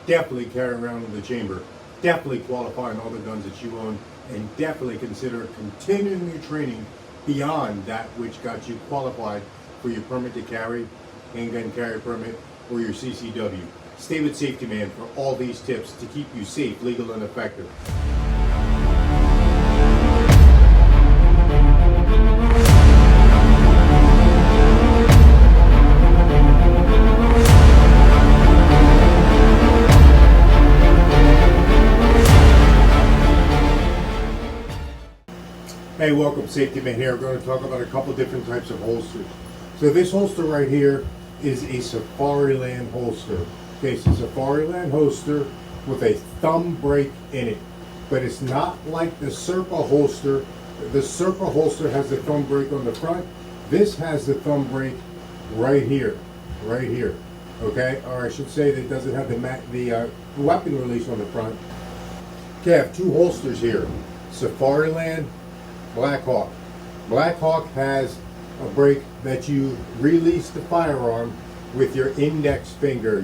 definitely carry around in the chamber. Definitely qualify on all the guns that you own, and definitely consider continuing your training beyond that which got you qualified for your permit to carry, handgun carry permit, or your CCW. Stay with Safety Man for all these tips to keep you safe, legal, and effective. Hey, welcome, Safety Man here. We're going to talk about a couple different types of holsters. So this holster right here is a Safariland holster. Okay, it's a Safariland holster with a thumb brake in it. But it's not like the Serpa holster. The Serpa holster has the thumb brake on the front. This has the thumb brake right here. Right here. Okay, or I should say that it doesn't have the weapon release on the front. Okay, I have two holsters here. Safariland, Blackhawk. Blackhawk has a brake that you release the firearm with your index finger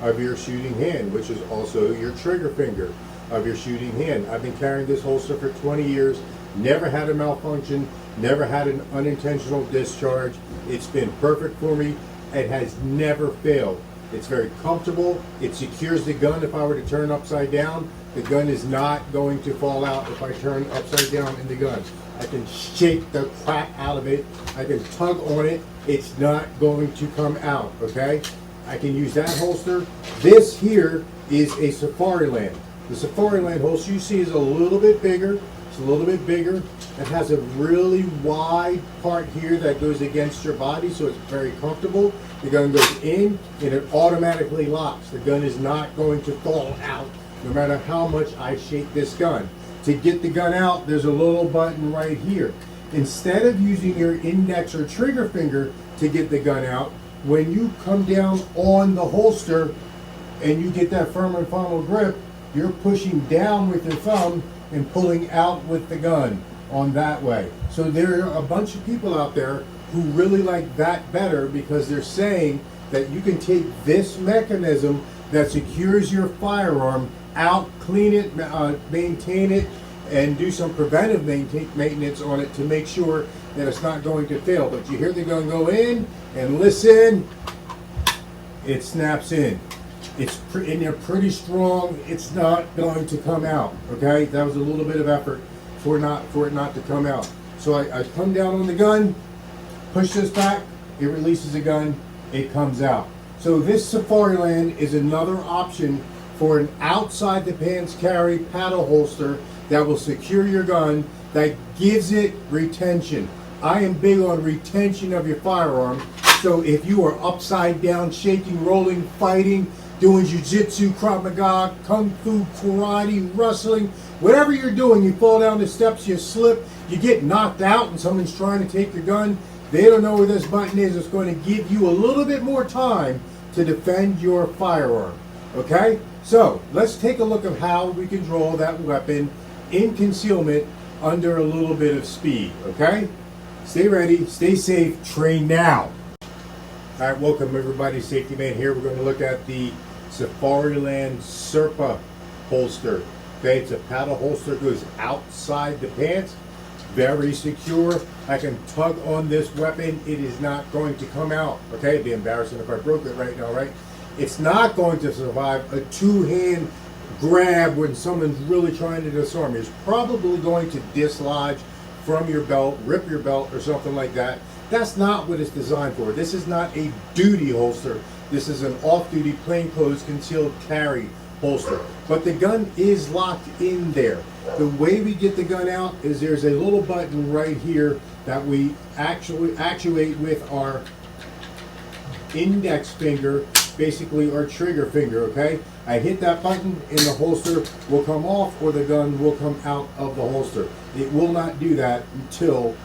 of your shooting hand, which is also your trigger finger of your shooting hand. I've been carrying this holster for 20 years, never had a malfunction, never had an unintentional discharge. It's been perfect for me. It has never failed. It's very comfortable. It secures the gun. If I were to turn upside down, the gun is not going to fall out if I turn upside down in the gun. I can shake the crap out of it. I can tug on it. It's not going to come out, okay? I can use that holster. This here is a Safariland. The Safariland holster you see is a little bit bigger. It's a little bit bigger. It has a really wide part here that goes against your body, so it's very comfortable. The gun goes in and it automatically locks. The gun is not going to fall out no matter how much I shake this gun. To get the gun out, there's a little button right here. Instead of using your index or trigger finger to get the gun out, when you come down on the holster and you get that firm and final grip, you're pushing down with your thumb and pulling out with the gun on that way. So there are a bunch of people out there who really like that better because they're saying that you can take this mechanism that secures your firearm out, clean it, maintain it, and do some preventive maintenance on it to make sure that it's not going to fail. But you hear the gun go in, and listen, it snaps in. It's in there pretty strong. It's not going to come out. Okay, that was a little bit of effort for it not to come out. So I come down on the gun, push this back, it releases the gun, it comes out. So this Safariland is another option for an outside the pants carry paddle holster that will secure your gun, that gives it retention. I am big on retention of your firearm. So if you are upside down, shaking, rolling, fighting, doing jiu-jitsu, Krav Maga, Kung Fu, karate, wrestling, whatever you're doing, you fall down the steps, you slip, you get knocked out and someone's trying to take your gun, they don't know where this button is. It's going to give you a little bit more time to defend your firearm. Okay? So let's take a look at how we can draw that weapon in concealment under a little bit of speed. Okay? Stay ready, stay safe, train now. All right, welcome everybody. Safety Man here. We're going to look at the Safariland Serpa holster. Okay, it's a paddle holster, goes outside the pants. Very secure. I can tug on this weapon. It is not going to come out. Okay, it'd be embarrassing if I broke it right now, right? It's not going to survive a two-hand grab when someone's really trying to disarm you. It's probably going to dislodge from your belt, rip your belt, or something like that. That's not what it's designed for. This is not a duty holster. This is an off-duty, plainclothes, concealed carry holster. But the gun is locked in there. The way we get the gun out is there's a little button right here that we actually actuate with our index finger, basically our trigger finger, okay? I hit that button and the holster will come off or the gun will come out of the holster. It will not do that until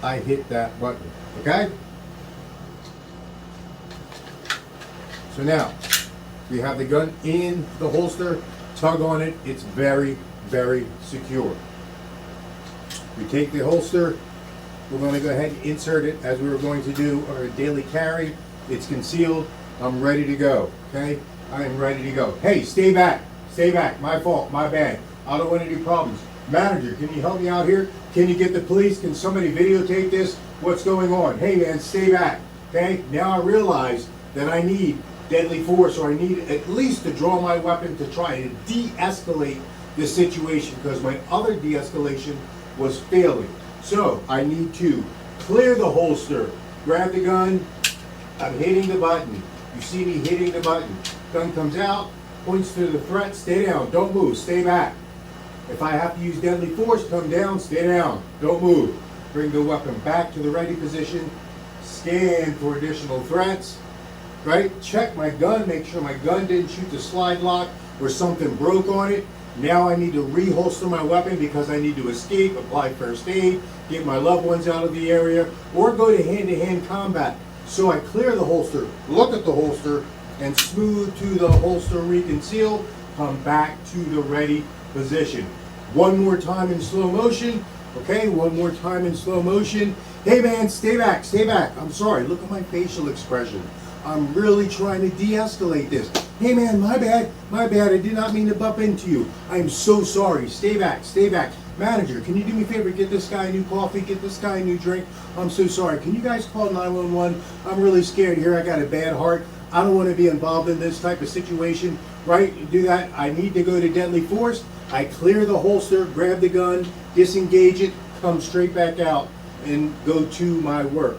I hit that button, okay? So now, we have the gun in the holster, tug on it, it's very, very secure. We take the holster, we're going to go ahead and insert it as we were going to do our daily carry. It's concealed, I'm ready to go, okay? I am ready to go. Hey, stay back. Stay back. My fault. My bad. I don't want any problems. Manager, can you help me out here? Can you get the police? Can somebody videotape this? What's going on? Hey, man, stay back. Okay? Now I realize that I need deadly force, or I need at least to draw my weapon to try and de-escalate the situation, because my other de-escalation was failing. So I need to clear the holster, grab the gun. I'm hitting the button. You see me hitting the button. Gun comes out, points to the threat. Stay down. Don't move. Stay back. If I have to use deadly force, come down. Stay down. Don't move. Bring the weapon back to the ready position. Scan for additional threats. Right? Check my gun. Make sure my gun didn't shoot the slide lock or something broke on it. Now I need to reholster my weapon because I need to escape, apply first aid, get my loved ones out of the area, or go to hand-to-hand combat. So I clear the holster, look at the holster, and smooth to the holster reconceal, come back to the ready position. One more time in slow motion. Okay, one more time in slow motion. Hey man, stay back, stay back. I'm sorry, look at my facial expression. I'm really trying to de-escalate this. Hey man, my bad, I did not mean to bump into you. I'm so sorry, stay back, stay back. Manager, can you do me a favor, get this guy a new coffee, get this guy a new drink? I'm so sorry, can you guys call 911? I'm really scared here, I got a bad heart. I don't want to be involved in this type of situation, right? Do that, I need to go to deadly force. I clear the holster, grab the gun, disengage it, come straight back out, and go to my work.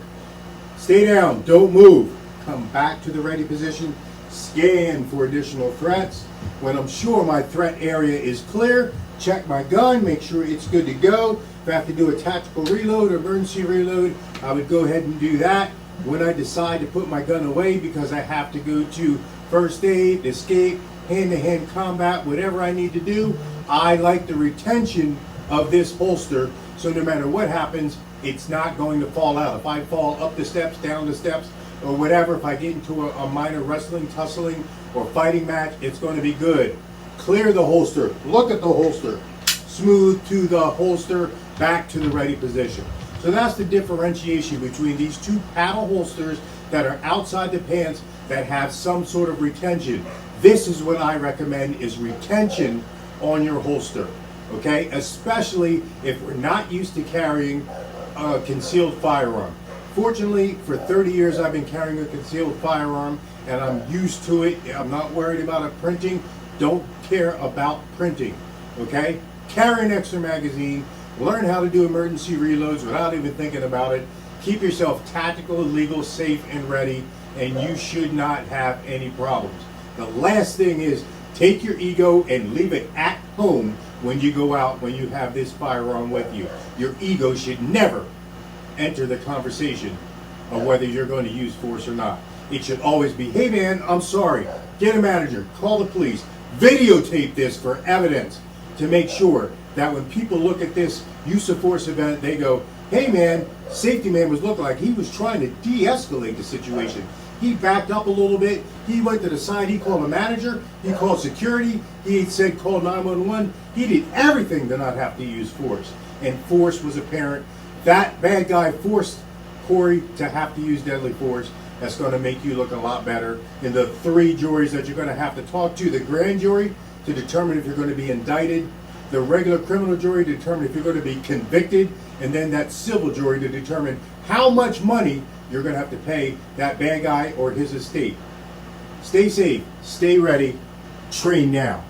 Stay down, don't move. Come back to the ready position, scan for additional threats. When I'm sure my threat area is clear, check my gun, make sure it's good to go. If I have to do a tactical reload or emergency reload, I would go ahead and do that. When I decide to put my gun away because I have to go to first aid, escape, hand-to-hand combat, whatever I need to do, I like the retention of this holster, so no matter what happens, it's not going to fall out. If I fall up the steps, down the steps, or whatever, if I get into a minor wrestling, tussling, or fighting match, it's going to be good. Clear the holster, look at the holster, smooth to the holster, back to the ready position. So that's the differentiation between these two paddle holsters that are outside the pants that have some sort of retention. This is what I recommend, is retention on your holster, okay? Especially if we're not used to carrying a concealed firearm. Fortunately, for 30 years I've been carrying a concealed firearm and I'm used to it. I'm not worried about it printing. Don't care about printing, okay? Carry an extra magazine. Learn how to do emergency reloads without even thinking about it. Keep yourself tactical, legal, safe, and ready, and you should not have any problems. The last thing is, take your ego and leave it at home when you go out, when you have this firearm with you. Your ego should never enter the conversation of whether you're going to use force or not. It should always be, hey man, I'm sorry. Get a manager, call the police, videotape this for evidence to make sure that when people look at this use of force event, they go, hey man, safety man was looking like he was trying to de-escalate the situation. He backed up a little bit, he went to the side, he called a manager, he called security, he said call 911, he did everything to not have to use force. And force was apparent. That bad guy forced Corey to have to use deadly force. That's going to make you look a lot better. And the three juries that you're going to have to talk to, the grand jury to determine if you're going to be indicted, the regular criminal jury to determine if you're going to be convicted, and then that civil jury to determine how much money you're going to have to pay that bad guy or his estate. Stay safe, stay ready, train now.